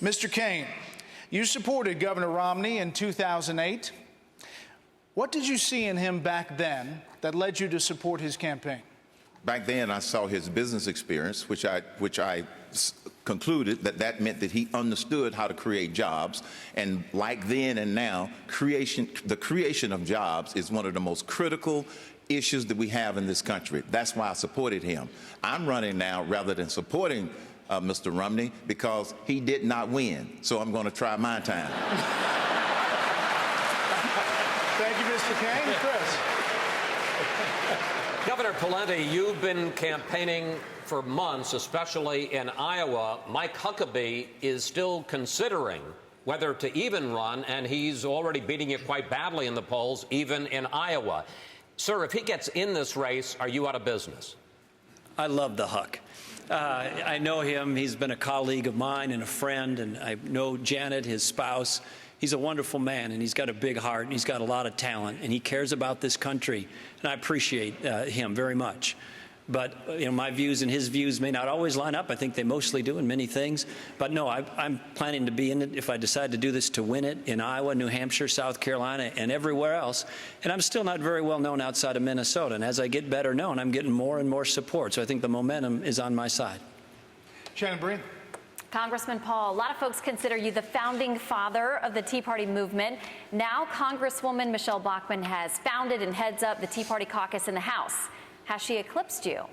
Mr. Kaine, you supported Governor Romney in 2008. What did you see in him back then that led you to support his campaign? Back then, I saw his business experience, which I concluded that meant that he understood how to create jobs. And like then and now, the creation of jobs is one of the most critical issues that we have in this country. That's why I supported him. I'm running now rather than supporting Mr. Romney because he did not win. So I'm going to try my time. Thank you, Mr. Kaine. Chris. Governor Pawlenty, you've been campaigning for months, especially in Iowa. Mike Huckabee is still considering whether to even run, and he's already beating you quite badly in the polls, even in Iowa. Sir, if he gets in this race, are you out of business? I love the Huck. I know him. He's been a colleague of mine and a friend, and I know Janet, his spouse. He's a wonderful man, and he's got a big heart, and he's got a lot of talent, and he cares about this country, and I appreciate him very much. But my views and his views may not always line up. I think they mostly do in many things. But no, I'm planning to be in it if I decide to do this, to win it in Iowa, New Hampshire, South Carolina, and everywhere else. And I'm still not very well known outside of Minnesota. And as I get better known, I'm getting more and more support. So I think the momentum is on my side. Shannon Bream. Congressman Paul, a lot of folks consider you the founding father of the Tea Party movement. Now, Congresswoman Michelle Bachmann has founded and heads up the Tea Party caucus in the House. Has she eclipsed you?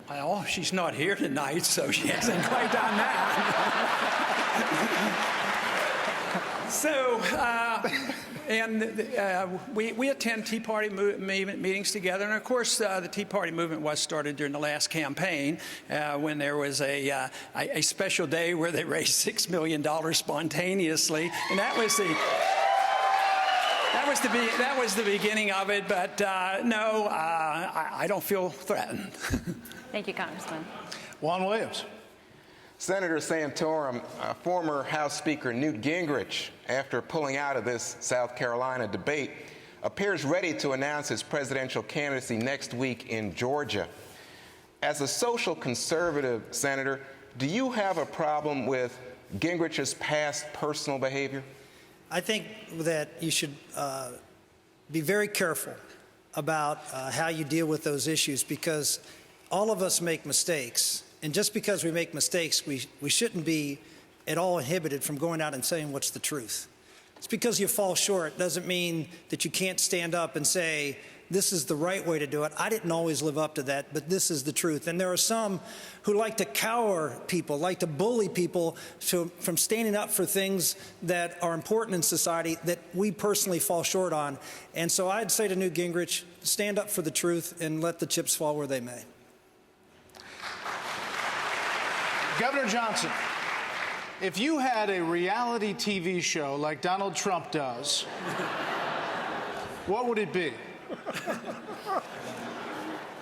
Well, she's not here tonight, so she hasn't quite done that. We attend Tea Party meetings together, and of course, the Tea Party movement was started during the last campaign when there was a special day where they raised $6 million spontaneously, and that was the beginning of it. But no, I don't feel threatened. Thank you, Congressman. Juan Williams. Senator Santorum, former House Speaker Newt Gingrich, after pulling out of this South Carolina debate, appears ready to announce his presidential candidacy next week in Georgia. As a social conservative, Senator, do you have a problem with Gingrich's past personal behavior? I think that you should be very careful about how you deal with those issues, because all of us make mistakes. And just because we make mistakes, we shouldn't be at all inhibited from going out and saying what's the truth. It's because you fall short doesn't mean that you can't stand up and say, this is the right way to do it. I didn't always live up to that, but this is the truth. And there are some who like to cower people, like to bully people from standing up for things that are important in society that we personally fall short on. And so I'd say to Newt Gingrich, stand up for the truth and let the chips fall where they may. Governor Johnson, if you had a reality TV show like Donald Trump does, what would it be?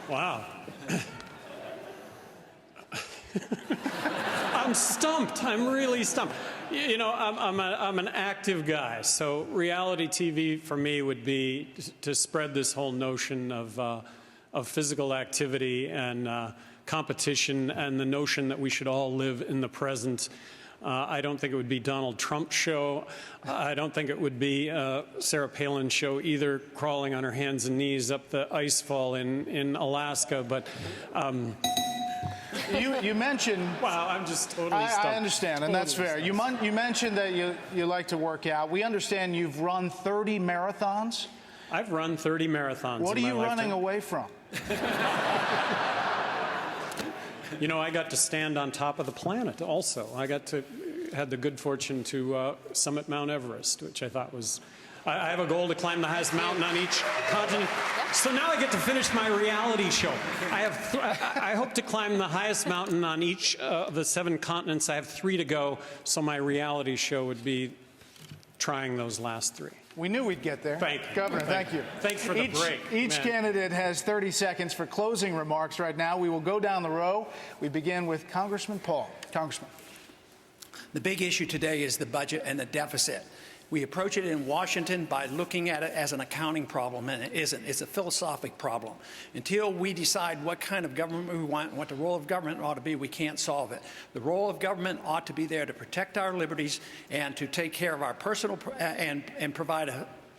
Wow. I'm stumped. I'm really stumped. You know, I'm an active guy, so reality TV for me would be to spread this whole notion of physical activity and competition, and the notion that we should all live in the present. I don't think it would be Donald Trump's show. I don't think it would be Sarah Palin's show either, crawling on her hands and knees up the ice fall in Alaska. But you mentioned. Wow, I'm just totally stumped. I understand, and that's fair. You mentioned that you like to work out. We understand you've run 30 marathons. I've run 30 marathons. What are you running lifetime. away from? You know, I got to stand on top of the planet also. Had the good fortune to summit Mount Everest, which I thought was, I have a goal to climb the highest mountain on each continent. So now I get to finish my reality show. I hope to climb the highest mountain on each of the 7 continents. I have 3 to go, so my reality show would be trying those last 3. We knew we'd get there. Thank you. Governor, thank you. Thanks for the break. Each candidate has 30 seconds for closing remarks right now. We will go down the row. We begin with Congressman Paul. Congressman. The big issue today is the budget and the deficit. We approach it in Washington by looking at it as an accounting problem, and it isn't. It's a philosophic problem. Until we decide what kind of government we want and what the role of government ought to be, we can't solve it. The role of government ought to be there to protect our liberties and to take care of our personal and provide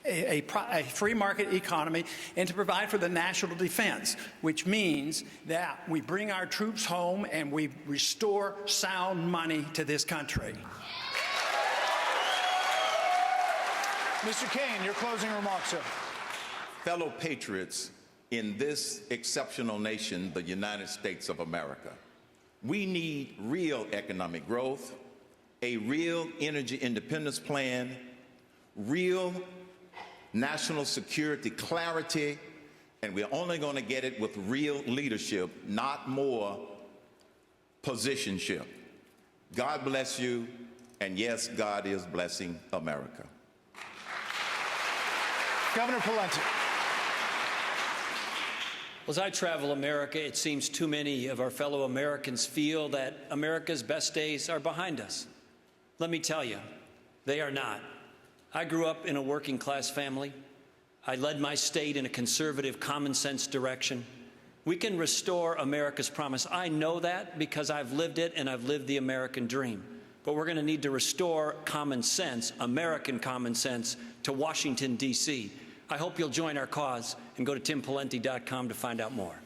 a free market economy and to provide for the national defense, which means that we bring our troops home and we restore sound money to this country. Mr. Kaine, your closing remarks, sir. Fellow patriots in this exceptional nation, the United States of America, we need real economic growth, a real energy independence plan, real national security clarity, and we're only going to get it with real leadership, not more positionship. God bless you, and yes, God is blessing America. Governor Pawlenty. As I travel America, it seems too many of our fellow Americans feel that America's best days are behind us. Let me tell you, they are not. I grew up in a working class family. I led my state in a conservative, common sense direction. We can restore America's promise. I know that because I've lived it and I've lived the American dream. But we're going to need to restore common sense, American common sense, to Washington, D.C. I hope you'll join our cause and go to timpawlenty.com to find out more.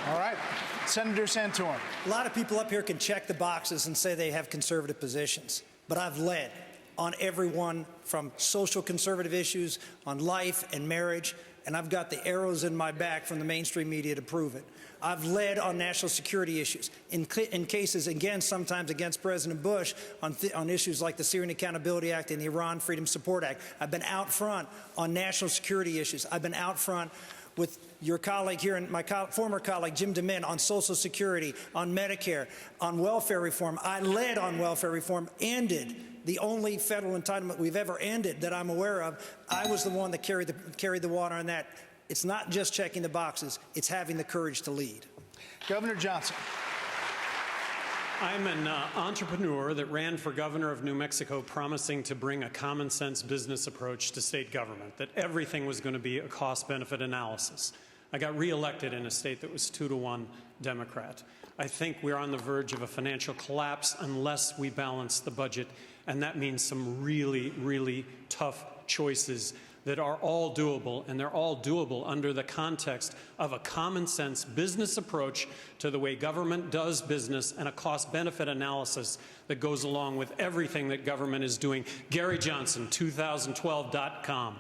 All right. Senator Santorum. A lot of people up here can check the boxes and say they have conservative positions, but I've led on every one from social conservative issues, on life and marriage, and I've got the arrows in my back from the mainstream media to prove it. I've led on national security issues, in cases, again, sometimes against President Bush, on issues like the Syrian Accountability Act and the Iran Freedom Support Act. I've been out front on national security issues. I've been out front with your colleague here and my former colleague, Jim DeMint, on Social Security, on Medicare, on welfare reform. I led on welfare reform, ended the only federal entitlement we've ever ended that I'm aware of. I was the one that carried the water on that. It's not just checking the boxes, it's having the courage to lead. Governor Johnson. I'm an entrepreneur that ran for governor of New Mexico, promising to bring a common sense business approach to state government, that everything was going to be a cost-benefit analysis. I got reelected in a state that was 2-to-1 Democrat. I think we're on the verge of a financial collapse unless we balance the budget, and that means some really, really tough choices that are all doable, and they're all doable under the context of a common-sense business approach to the way government does business and a cost-benefit analysis that goes along with everything that government is doing. Gary Johnson, 2012.com.